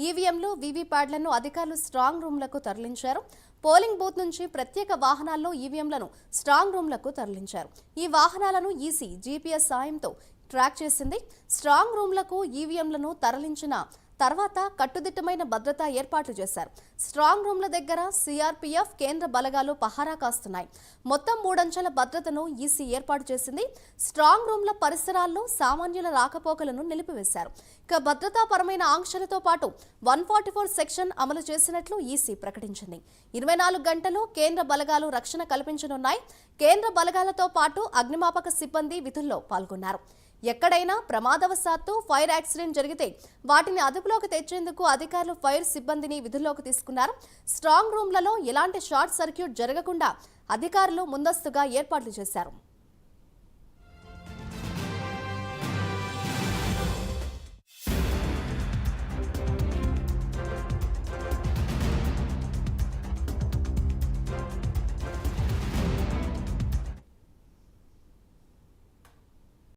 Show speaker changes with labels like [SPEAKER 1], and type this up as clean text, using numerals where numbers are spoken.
[SPEAKER 1] ఈవీఎంలు, వీవీప్యాడ్లను అధికారులు స్ట్రాంగ్ రూమ్లకు తరలించారు. పోలింగ్ బూత్ నుంచి ప్రత్యేక వాహనాల్లో ఈవీఎంలను స్ట్రాంగ్ రూమ్లకు తరలించారు. ఈ వాహనాలను ఈసీ జీపీఎస్ సాయంతో ట్రాక్ చేసింది. స్ట్రాంగ్ రూమ్లకు ఈవీఎంలను తరలించిన తర్వాత కట్టుదిట్టమైన భద్రతా ఏర్పాట్లు చేశారు. స్ట్రాంగ్ రూమ్ల దగ్గర సిఆర్పీఎఫ్, కేంద్ర బలగాలు పహారా కాస్తున్నాయి. మొత్తం 3 అంచెల భద్రతను ఈసీ ఏర్పాటు చేసింది. స్ట్రాంగ్ రూమ్ల పరిసరాల్లో సామాన్యుల రాకపోకలను నిలిపివేశారు. ఇక భద్రతాపరమైన ఆంక్షలతో పాటు 144 సెక్షన్ అమలు చేసినట్లు ఈసీ ప్రకటించింది. 24 గంటలు కేంద్ర బలగాలు రక్షణ కల్పించనున్నాయి. కేంద్ర బలగాలతో పాటు అగ్నిమాపక సిబ్బంది విధుల్లో పాల్గొన్నారు. ఎక్కడైనా ప్రమాదవశాత్తు ఫైర్ యాక్సిడెంట్ జరిగితే వాటిని అదుపులోకి తెచ్చేందుకు అధికారులు ఫైర్ సిబ్బందిని విధుల్లోకి తీసుకున్నారు. స్ట్రాంగ్ రూమ్లలో ఎలాంటి షార్ట్ సర్క్యూట్ జరగకుండా అధికారులు ముందస్తుగా ఏర్పాట్లు చేశారు.